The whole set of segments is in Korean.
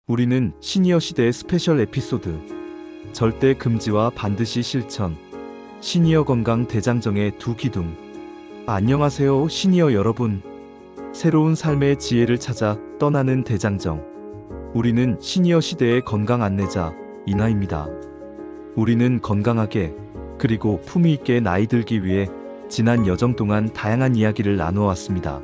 우리는 시니어 시대의 스페셜 에피소드, 절대 금지와 반드시 실천, 시니어 건강 대장정의 두 기둥. 안녕하세요 시니어 여러분. 새로운 삶의 지혜를 찾아 떠나는 대장정. 우리는 시니어 시대의 건강 안내자 이나입니다. 우리는 건강하게 그리고 품위 있게 나이 들기 위해 지난 여정 동안 다양한 이야기를 나누어 왔습니다.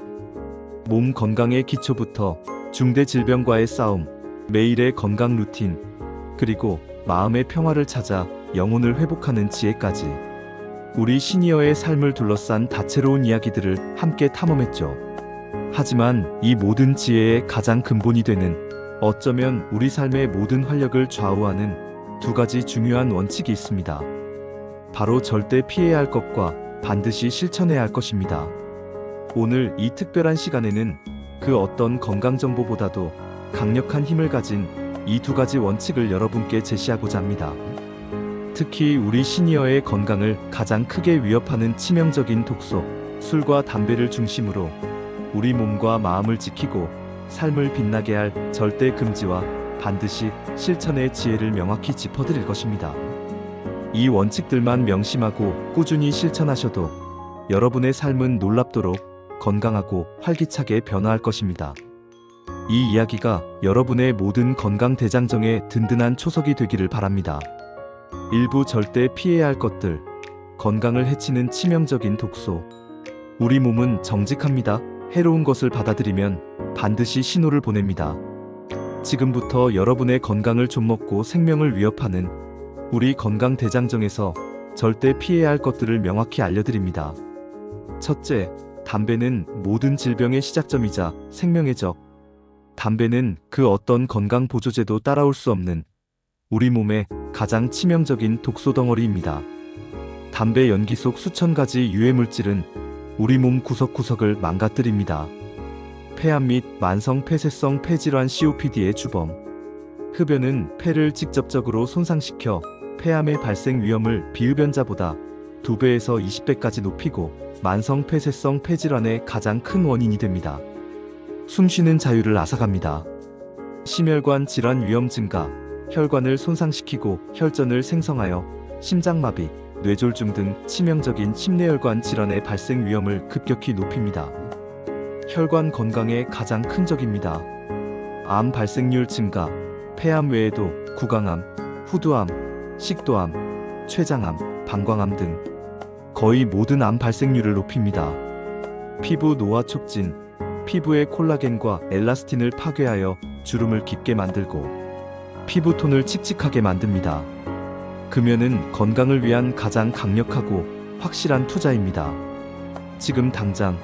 몸 건강의 기초부터 중대 질병과의 싸움, 매일의 건강 루틴, 그리고 마음의 평화를 찾아 영혼을 회복하는 지혜까지 우리 시니어의 삶을 둘러싼 다채로운 이야기들을 함께 탐험했죠. 하지만 이 모든 지혜의 가장 근본이 되는, 어쩌면 우리 삶의 모든 활력을 좌우하는 두 가지 중요한 원칙이 있습니다. 바로 절대 피해야 할 것과 반드시 실천해야 할 것입니다. 오늘 이 특별한 시간에는 그 어떤 건강 정보보다도 강력한 힘을 가진 이 두 가지 원칙을 여러분께 제시하고자 합니다. 특히 우리 시니어의 건강을 가장 크게 위협하는 치명적인 독소, 술과 담배를 중심으로 우리 몸과 마음을 지키고 삶을 빛나게 할 절대 금지와 반드시 실천의 지혜를 명확히 짚어드릴 것입니다. 이 원칙들만 명심하고 꾸준히 실천하셔도 여러분의 삶은 놀랍도록 건강하고 활기차게 변화할 것입니다. 이 이야기가 여러분의 모든 건강 대장정의 든든한 초석이 되기를 바랍니다. 일부 절대 피해야 할 것들, 건강을 해치는 치명적인 독소. 우리 몸은 정직합니다. 해로운 것을 받아들이면 반드시 신호를 보냅니다. 지금부터 여러분의 건강을 좀먹고 생명을 위협하는 우리 건강 대장정에서 절대 피해야 할 것들을 명확히 알려드립니다. 첫째, 담배는 모든 질병의 시작점이자 생명의 적. 담배는 그 어떤 건강 보조제도 따라올 수 없는 우리 몸의 가장 치명적인 독소 덩어리입니다. 담배 연기 속 수천 가지 유해 물질은 우리 몸 구석구석을 망가뜨립니다. 폐암 및 만성 폐쇄성 폐질환 COPD의 주범. 흡연은 폐를 직접적으로 손상시켜 폐암의 발생 위험을 비흡연자보다 2배에서 20배까지 높이고 만성 폐쇄성 폐질환의 가장 큰 원인이 됩니다. 숨쉬는 자유를 앗아갑니다. 심혈관 질환 위험 증가, 혈관을 손상시키고 혈전을 생성하여 심장마비, 뇌졸중 등 치명적인 심내혈관 질환의 발생 위험을 급격히 높입니다. 혈관 건강에 가장 큰 적입니다. 암 발생률 증가, 폐암 외에도 구강암, 후두암, 식도암, 췌장암, 방광암 등 거의 모든 암 발생률을 높입니다. 피부 노화 촉진, 피부의 콜라겐과 엘라스틴을 파괴하여 주름을 깊게 만들고 피부톤을 칙칙하게 만듭니다. 금연은 건강을 위한 가장 강력하고 확실한 투자입니다. 지금 당장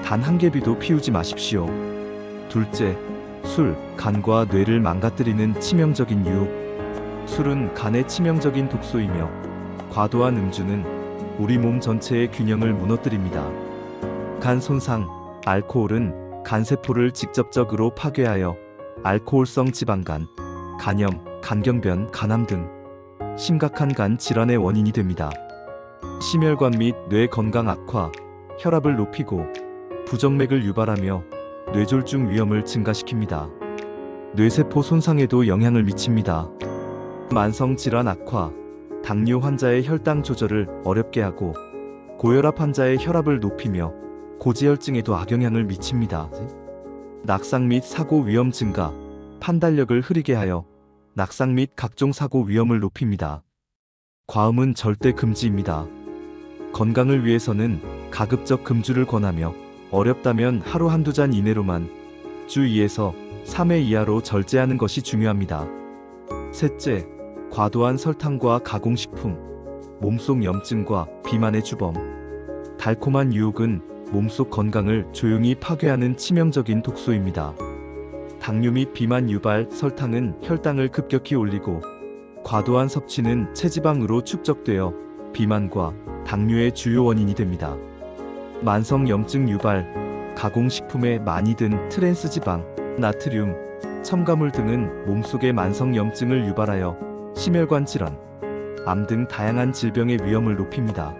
단 한 개비도 피우지 마십시오. 둘째, 술, 간과 뇌를 망가뜨리는 치명적인 유혹. 술은 간의 치명적인 독소이며 과도한 음주는 우리 몸 전체의 균형을 무너뜨립니다. 간 손상, 알코올은 간세포를 직접적으로 파괴하여 알코올성 지방간, 간염, 간경변, 간암 등 심각한 간 질환의 원인이 됩니다. 심혈관 및 뇌 건강 악화, 혈압을 높이고 부정맥을 유발하며 뇌졸중 위험을 증가시킵니다. 뇌세포 손상에도 영향을 미칩니다. 만성 질환 악화, 당뇨 환자의 혈당 조절을 어렵게 하고 고혈압 환자의 혈압을 높이며 고지혈증에도 악영향을 미칩니다. 낙상 및 사고 위험 증가, 판단력을 흐리게 하여 낙상 및 각종 사고 위험을 높입니다. 과음은 절대 금지입니다. 건강을 위해서는 가급적 금주를 권하며 어렵다면 하루 한두 잔 이내로만, 주 2에서 3회 이하로 절제하는 것이 중요합니다. 셋째, 과도한 설탕과 가공식품, 몸속 염증과 비만의 주범. 달콤한 유혹은 몸속 건강을 조용히 파괴하는 치명적인 독소입니다. 당뇨 및 비만 유발, 설탕은 혈당을 급격히 올리고 과도한 섭취는 체지방으로 축적되어 비만과 당뇨의 주요 원인이 됩니다. 만성 염증 유발, 가공식품에 많이 든 트랜스지방, 나트륨, 첨가물 등은 몸속의 만성 염증을 유발하여 심혈관 질환, 암 등 다양한 질병의 위험을 높입니다.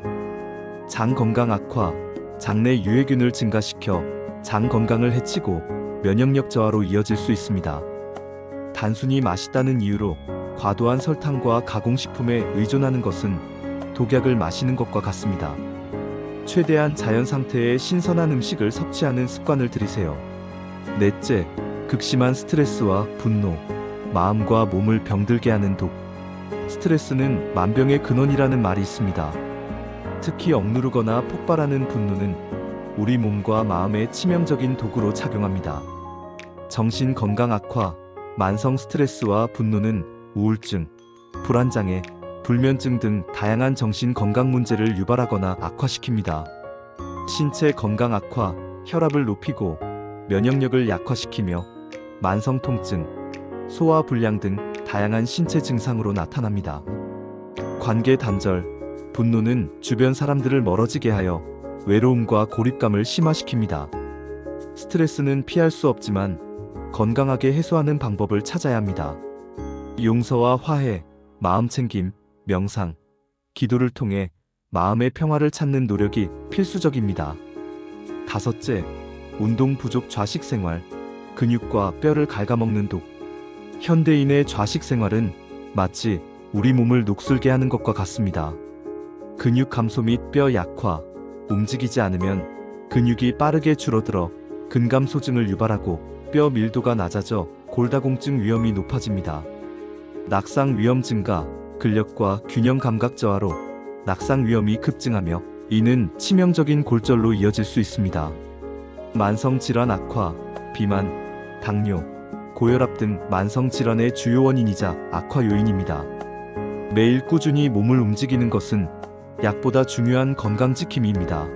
장 건강 악화, 장내 유해균을 증가시켜 장 건강을 해치고 면역력 저하로 이어질 수 있습니다. 단순히 맛있다는 이유로 과도한 설탕과 가공식품에 의존하는 것은 독약을 마시는 것과 같습니다. 최대한 자연 상태의 신선한 음식을 섭취하는 습관을 들이세요. 넷째, 극심한 스트레스와 분노, 마음과 몸을 병들게 하는 독. 스트레스는 만병의 근원이라는 말이 있습니다. 특히 억누르거나 폭발하는 분노는 우리 몸과 마음에 치명적인 독으로 작용합니다. 정신 건강 악화, 만성 스트레스와 분노는 우울증, 불안장애, 불면증 등 다양한 정신 건강 문제를 유발하거나 악화시킵니다. 신체 건강 악화, 혈압을 높이고 면역력을 약화시키며 만성 통증, 소화 불량 등 다양한 신체 증상으로 나타납니다. 관계 단절, 분노는 주변 사람들을 멀어지게 하여 외로움과 고립감을 심화시킵니다. 스트레스는 피할 수 없지만 건강하게 해소하는 방법을 찾아야 합니다. 용서와 화해, 마음챙김, 명상, 기도를 통해 마음의 평화를 찾는 노력이 필수적입니다. 다섯째, 운동 부족 좌식 생활, 근육과 뼈를 갉아먹는 독. 현대인의 좌식 생활은 마치 우리 몸을 녹슬게 하는 것과 같습니다. 근육 감소 및 뼈 약화, 움직이지 않으면 근육이 빠르게 줄어들어 근감 소증을 유발하고 뼈 밀도가 낮아져 골다공증 위험이 높아집니다. 낙상 위험 증가, 근력과 균형 감각 저하로 낙상 위험이 급증하며 이는 치명적인 골절로 이어질 수 있습니다. 만성 질환 악화, 비만, 당뇨, 고혈압 등 만성 질환의 주요 원인이자 악화 요인입니다. 매일 꾸준히 몸을 움직이는 것은 약보다 중요한 건강 지킴이입니다.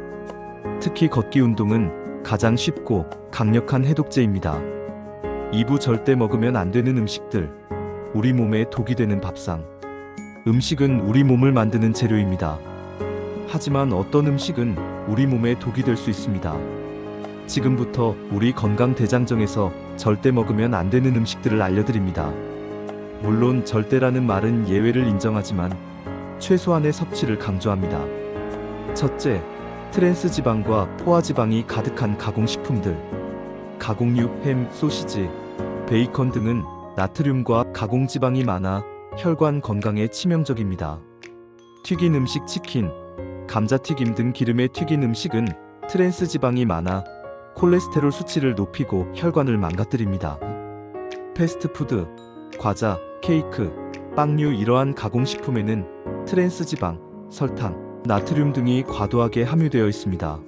특히 걷기 운동은 가장 쉽고 강력한 해독제입니다. 2부 절대 먹으면 안 되는 음식들, 우리 몸에 독이 되는 밥상. 음식은 우리 몸을 만드는 재료입니다. 하지만 어떤 음식은 우리 몸에 독이 될 수 있습니다. 지금부터 우리 건강 대장정에서 절대 먹으면 안 되는 음식들을 알려드립니다. 물론 절대라는 말은 예외를 인정하지만 최소한의 섭취를 강조합니다. 첫째, 트랜스 지방과 포화 지방이 가득한 가공식품들. 가공육, 햄, 소시지, 베이컨 등은 나트륨과 가공지방이 많아 혈관 건강에 치명적입니다. 튀긴 음식, 치킨, 감자튀김 등 기름에 튀긴 음식은 트랜스 지방이 많아 콜레스테롤 수치를 높이고 혈관을 망가뜨립니다. 패스트푸드, 과자, 케이크, 빵류 이러한 가공식품에는 트랜스 지방, 설탕, 나트륨 등이 과도하게 함유되어 있습니다.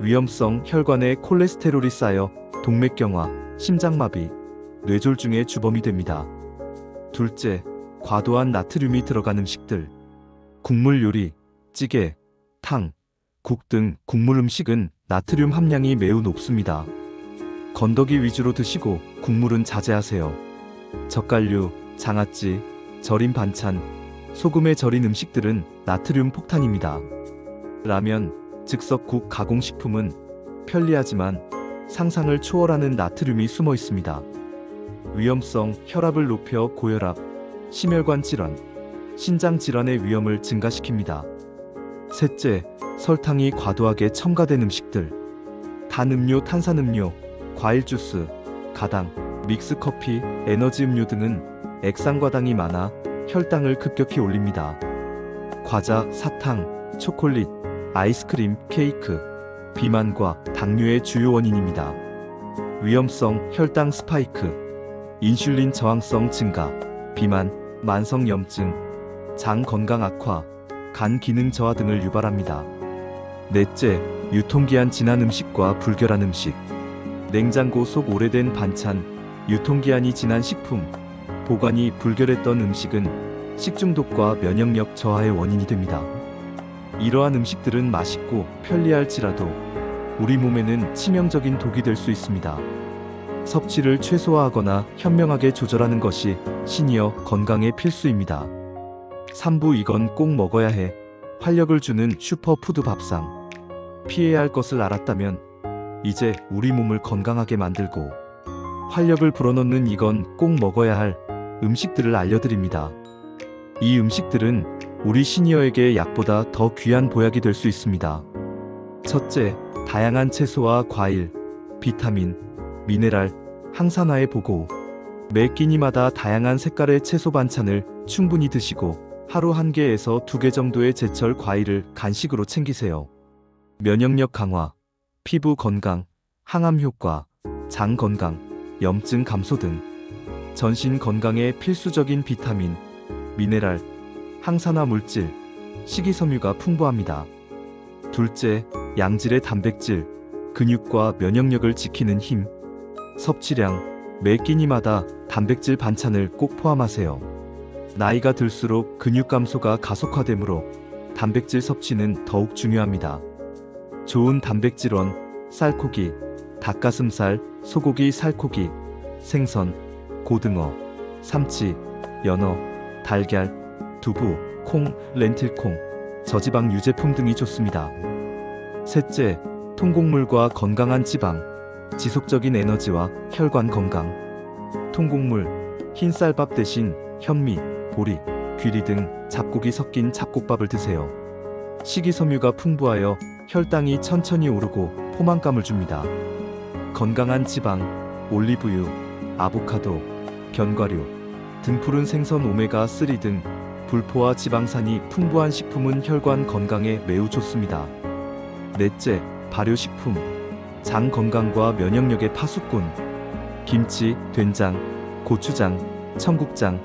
위험성, 혈관에 콜레스테롤이 쌓여 동맥경화, 심장마비, 뇌졸중의 주범이 됩니다. 둘째, 과도한 나트륨이 들어간 음식들. 국물 요리, 찌개, 탕, 국 등 국물 음식은 나트륨 함량이 매우 높습니다. 건더기 위주로 드시고 국물은 자제하세요. 젓갈류, 장아찌, 절인 반찬, 소금에 절인 음식들은 나트륨 폭탄입니다. 라면, 즉석국 가공식품은 편리하지만 상상을 초월하는 나트륨이 숨어 있습니다. 위험성, 혈압을 높여 고혈압, 심혈관 질환, 신장 질환의 위험을 증가시킵니다. 셋째, 설탕이 과도하게 첨가된 음식들. 단음료, 탄산음료, 과일 주스, 가당, 믹스커피, 에너지 음료 등은 액상과당이 많아 혈당을 급격히 올립니다. 과자, 사탕, 초콜릿, 아이스크림, 케이크, 비만과 당뇨의 주요 원인입니다. 위험성, 혈당 스파이크, 인슐린 저항성 증가, 비만, 만성염증, 장 건강 악화, 간 기능 저하 등을 유발합니다. 넷째, 유통기한 지난 음식과 불결한 음식. 냉장고 속 오래된 반찬, 유통기한이 지난 식품, 보관이 불결했던 음식은 식중독과 면역력 저하의 원인이 됩니다. 이러한 음식들은 맛있고 편리할지라도 우리 몸에는 치명적인 독이 될 수 있습니다. 섭취를 최소화하거나 현명하게 조절하는 것이 시니어 건강의 필수입니다. 3부 이건 꼭 먹어야 해. 활력을 주는 슈퍼푸드 밥상. 피해야 할 것을 알았다면 이제 우리 몸을 건강하게 만들고 활력을 불어넣는 이건 꼭 먹어야 할 음식들을 알려드립니다. 이 음식들은 우리 시니어에게 약보다 더 귀한 보약이 될 수 있습니다. 첫째, 다양한 채소와 과일, 비타민, 미네랄, 항산화의 보고. 매 끼니마다 다양한 색깔의 채소 반찬을 충분히 드시고 하루 1개에서 2개 정도의 제철 과일을 간식으로 챙기세요. 면역력 강화, 피부 건강, 항암 효과, 장 건강, 염증 감소 등 전신 건강에 필수적인 비타민, 미네랄, 항산화 물질, 식이섬유가 풍부합니다. 둘째, 양질의 단백질, 근육과 면역력을 지키는 힘. 섭취량, 매 끼니마다 단백질 반찬을 꼭 포함하세요. 나이가 들수록 근육 감소가 가속화되므로 단백질 섭취는 더욱 중요합니다. 좋은 단백질원, 쌀고기, 닭가슴살, 소고기, 살코기, 생선, 고등어, 삼치, 연어, 달걀, 두부, 콩, 렌틸콩, 저지방 유제품 등이 좋습니다. 셋째, 통곡물과 건강한 지방, 지속적인 에너지와 혈관 건강. 통곡물, 흰 쌀밥 대신 현미, 보리, 귀리 등 잡곡이 섞인 잡곡밥을 드세요. 식이섬유가 풍부하여 혈당이 천천히 오르고 포만감을 줍니다. 건강한 지방, 올리브유, 아보카도, 견과류, 등푸른 생선 오메가3 등 불포화 지방산이 풍부한 식품은 혈관 건강에 매우 좋습니다. 넷째, 발효식품, 장 건강과 면역력의 파수꾼. 김치, 된장, 고추장, 청국장,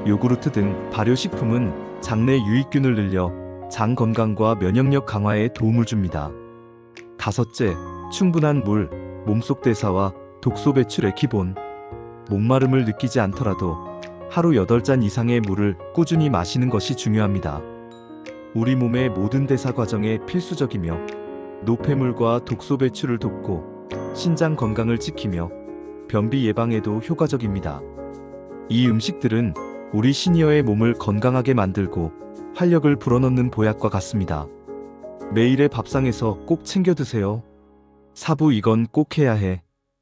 요구르트 등 발효식품은 장내 유익균을 늘려 장 건강과 면역력 강화에 도움을 줍니다. 다섯째, 충분한 물, 몸속 대사와 독소 배출의 기본. 목마름을 느끼지 않더라도 하루 8잔 이상의 물을 꾸준히 마시는 것이 중요합니다. 우리 몸의 모든 대사 과정에 필수적이며 노폐물과 독소 배출을 돕고 신장 건강을 지키며 변비 예방에도 효과적입니다. 이 음식들은 우리 시니어의 몸을 건강하게 만들고 활력을 불어넣는 보약과 같습니다. 매일의 밥상에서 꼭 챙겨 드세요. 사부 이건 꼭 해야 해.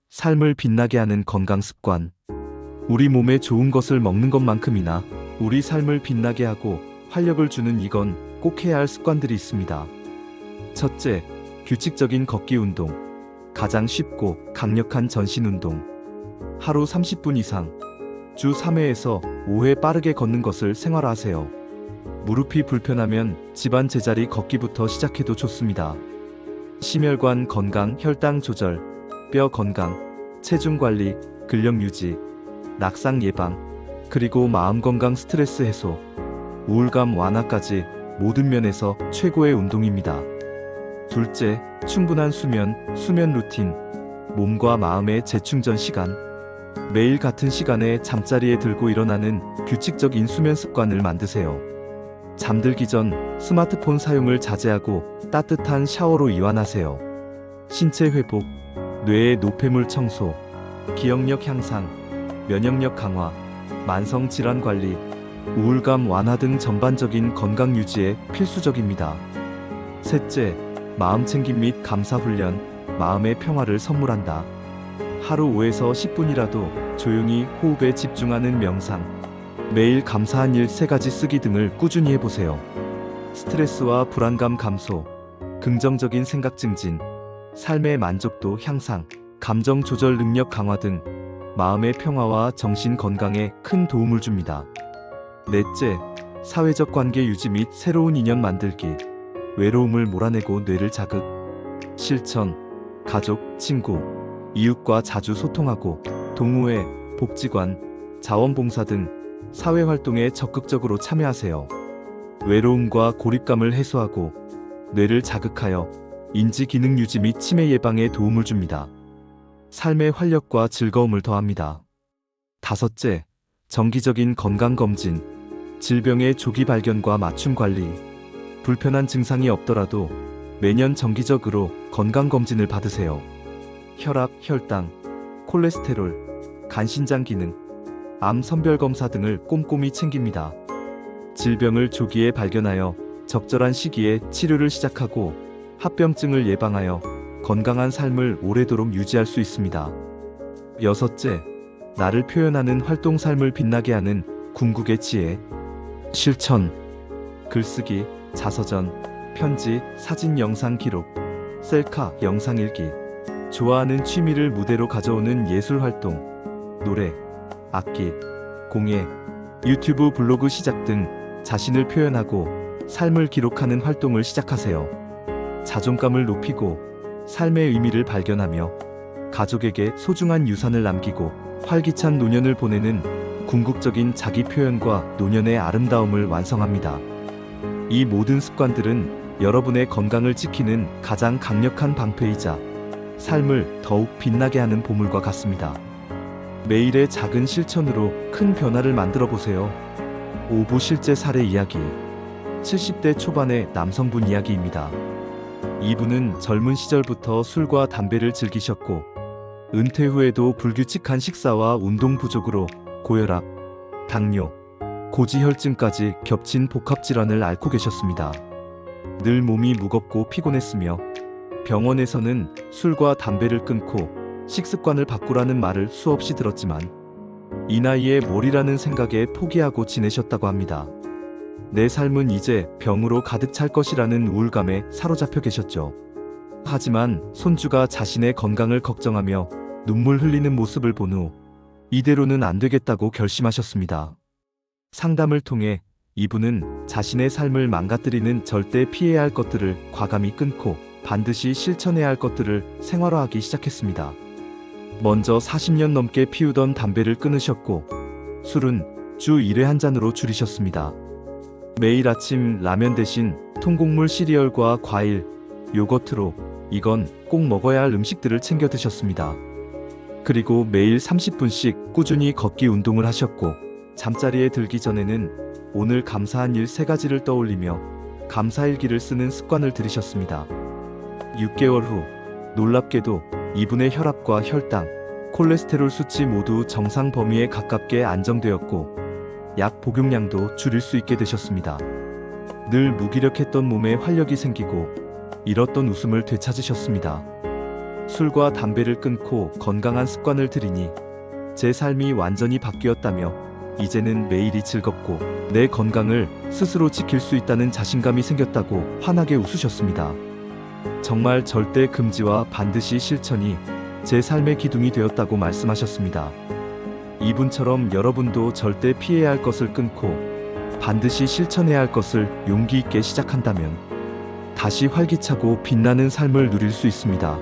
삶을 빛나게 하는 건강 습관. 우리 몸에 좋은 것을 먹는 것만큼이나 우리 삶을 빛나게 하고 활력을 주는 이건 꼭 해야 할 습관들이 있습니다. 첫째, 규칙적인 걷기 운동. 가장 쉽고 강력한 전신 운동. 하루 30분 이상, 주 3회에서 5회 빠르게 걷는 것을 생활화하세요. 무릎이 불편하면 집안 제자리 걷기부터 시작해도 좋습니다. 심혈관 건강, 혈당 조절, 뼈 건강, 체중 관리, 근력 유지, 낙상 예방, 그리고 마음 건강, 스트레스 해소, 우울감 완화까지 모든 면에서 최고의 운동입니다. 둘째, 충분한 수면, 수면 루틴. 몸과 마음의 재충전 시간. 매일 같은 시간에 잠자리에 들고 일어나는 규칙적인 수면 습관을 만드세요. 잠들기 전 스마트폰 사용을 자제하고 따뜻한 샤워로 이완하세요. 신체 회복, 뇌의 노폐물 청소, 기억력 향상, 면역력 강화, 만성 질환 관리, 우울감 완화 등 전반적인 건강 유지에 필수적입니다. 셋째, 마음 챙김 및 감사 훈련, 마음의 평화를 선물한다. 하루 5에서 10분이라도 조용히 호흡에 집중하는 명상, 매일 감사한 일 3가지 쓰기 등을 꾸준히 해보세요. 스트레스와 불안감 감소, 긍정적인 생각 증진, 삶의 만족도 향상, 감정 조절 능력 강화 등 마음의 평화와 정신 건강에 큰 도움을 줍니다. 넷째, 사회적 관계 유지 및 새로운 인연 만들기. 외로움을 몰아내고 뇌를 자극. 실천, 가족, 친구, 이웃과 자주 소통하고 동호회, 복지관, 자원봉사 등 사회활동에 적극적으로 참여하세요. 외로움과 고립감을 해소하고 뇌를 자극하여 인지기능 유지 및 치매 예방에 도움을 줍니다. 삶의 활력과 즐거움을 더합니다. 다섯째, 정기적인 건강검진, 질병의 조기 발견과 맞춤 관리. 불편한 증상이 없더라도 매년 정기적으로 건강검진을 받으세요. 혈압, 혈당, 콜레스테롤, 간신장 기능, 암 선별검사 등을 꼼꼼히 챙깁니다. 질병을 조기에 발견하여 적절한 시기에 치료를 시작하고 합병증을 예방하여 건강한 삶을 오래도록 유지할 수 있습니다. 여섯째, 나를 표현하는 활동, 삶을 빛나게 하는 궁극의 지혜. 실천, 글쓰기, 자서전, 편지, 사진, 영상 기록, 셀카, 영상일기. 좋아하는 취미를 무대로 가져오는 예술활동, 노래, 악기, 공예, 유튜브 블로그 시작 등 자신을 표현하고 삶을 기록하는 활동을 시작하세요. 자존감을 높이고 삶의 의미를 발견하며 가족에게 소중한 유산을 남기고 활기찬 노년을 보내는 궁극적인 자기 표현과 노년의 아름다움을 완성합니다. 이 모든 습관들은 여러분의 건강을 지키는 가장 강력한 방패이자 삶을 더욱 빛나게 하는 보물과 같습니다. 매일의 작은 실천으로 큰 변화를 만들어 보세요. 5부 실제 사례 이야기. 70대 초반의 남성분 이야기입니다. 이분은 젊은 시절부터 술과 담배를 즐기셨고 은퇴 후에도 불규칙한 식사와 운동 부족으로 고혈압, 당뇨, 고지혈증까지 겹친 복합질환을 앓고 계셨습니다. 늘 몸이 무겁고 피곤했으며 병원에서는 술과 담배를 끊고 식습관을 바꾸라는 말을 수없이 들었지만 이 나이에 뭘이라는 생각에 포기하고 지내셨다고 합니다. 내 삶은 이제 병으로 가득 찰 것이라는 우울감에 사로잡혀 계셨죠. 하지만 손주가 자신의 건강을 걱정하며 눈물 흘리는 모습을 본 후 이대로는 안 되겠다고 결심하셨습니다. 상담을 통해 이분은 자신의 삶을 망가뜨리는 절대 피해야 할 것들을 과감히 끊고 반드시 실천해야 할 것들을 생활화하기 시작했습니다. 먼저 40년 넘게 피우던 담배를 끊으셨고 술은 주 1회 한 잔으로 줄이셨습니다. 매일 아침 라면 대신 통곡물 시리얼과 과일, 요거트로 이건 꼭 먹어야 할 음식들을 챙겨 드셨습니다. 그리고 매일 30분씩 꾸준히 걷기 운동을 하셨고 잠자리에 들기 전에는 오늘 감사한 일 3가지를 떠올리며 감사일기를 쓰는 습관을 들이셨습니다. 6개월 후 놀랍게도 이분의 혈압과 혈당, 콜레스테롤 수치 모두 정상 범위에 가깝게 안정되었고 약 복용량도 줄일 수 있게 되셨습니다. 늘 무기력했던 몸에 활력이 생기고 잃었던 웃음을 되찾으셨습니다. 술과 담배를 끊고 건강한 습관을 들이니 제 삶이 완전히 바뀌었다며 이제는 매일이 즐겁고 내 건강을 스스로 지킬 수 있다는 자신감이 생겼다고 환하게 웃으셨습니다. 정말 절대 금지와 반드시 실천이 제 삶의 기둥이 되었다고 말씀하셨습니다. 이분처럼 여러분도 절대 피해야 할 것을 끊고 반드시 실천해야 할 것을 용기 있게 시작한다면 다시 활기차고 빛나는 삶을 누릴 수 있습니다.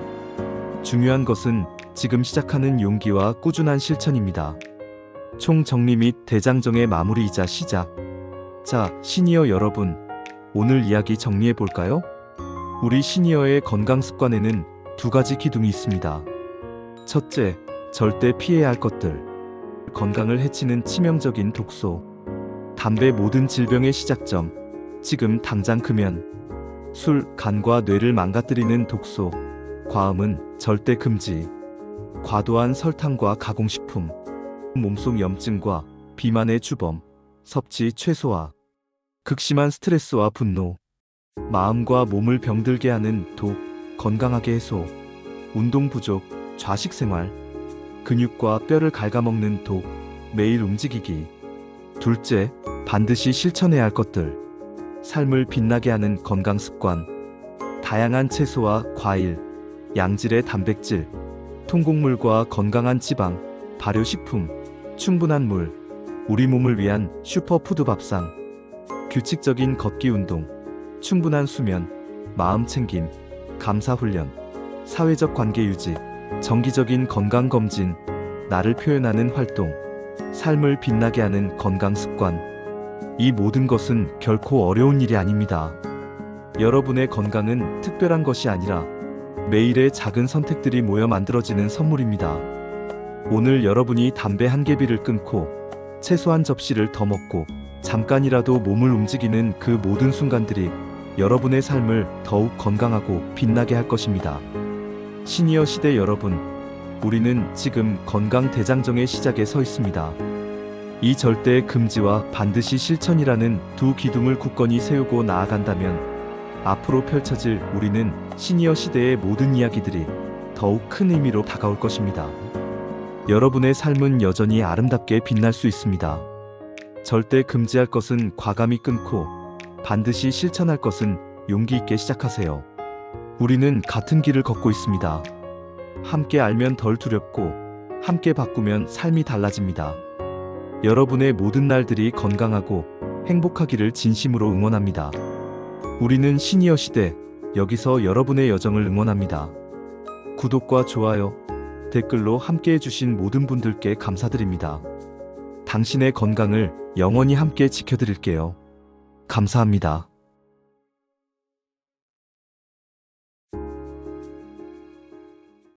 중요한 것은 지금 시작하는 용기와 꾸준한 실천입니다. 총정리 및 대장정의 마무리이자 시작. 자, 시니어 여러분, 오늘 이야기 정리해 볼까요? 우리 시니어의 건강 습관에는 2가지 기둥이 있습니다. 첫째, 절대 피해야 할 것들. 건강을 해치는 치명적인 독소, 담배 모든 질병의 시작점, 지금 당장 금연, 술, 간과 뇌를 망가뜨리는 독소, 과음은 절대 금지, 과도한 설탕과 가공식품, 몸속 염증과 비만의 주범, 섭취 최소화, 극심한 스트레스와 분노, 마음과 몸을 병들게 하는 독, 건강하게 해소, 운동 부족, 좌식 생활, 근육과 뼈를 갉아먹는 독, 매일 움직이기. 둘째, 반드시 실천해야 할 것들. 삶을 빛나게 하는 건강 습관. 다양한 채소와 과일, 양질의 단백질, 통곡물과 건강한 지방, 발효식품, 충분한 물, 우리 몸을 위한 슈퍼푸드 밥상, 규칙적인 걷기 운동, 충분한 수면, 마음 챙김, 감사 훈련, 사회적 관계 유지, 정기적인 건강검진, 나를 표현하는 활동, 삶을 빛나게 하는 건강 습관. 이 모든 것은 결코 어려운 일이 아닙니다. 여러분의 건강은 특별한 것이 아니라 매일의 작은 선택들이 모여 만들어지는 선물입니다. 오늘 여러분이 담배 한 개비를 끊고 채소 한 접시를 더 먹고 잠깐이라도 몸을 움직이는 그 모든 순간들이 여러분의 삶을 더욱 건강하고 빛나게 할 것입니다. 시니어 시대 여러분, 우리는 지금 건강 대장정의 시작에 서 있습니다. 이 절대 금지와 반드시 실천이라는 2 기둥을 굳건히 세우고 나아간다면 앞으로 펼쳐질 우리는 시니어 시대의 모든 이야기들이 더욱 큰 의미로 다가올 것입니다. 여러분의 삶은 여전히 아름답게 빛날 수 있습니다. 절대 금지할 것은 과감히 끊고 반드시 실천할 것은 용기 있게 시작하세요. 우리는 같은 길을 걷고 있습니다. 함께 알면 덜 두렵고 함께 바꾸면 삶이 달라집니다. 여러분의 모든 날들이 건강하고 행복하기를 진심으로 응원합니다. 우리는 시니어 시대, 여기서 여러분의 여정을 응원합니다. 구독과 좋아요, 댓글로 함께해주신 모든 분들께 감사드립니다. 당신의 건강을 영원히 함께 지켜드릴게요. 감사합니다.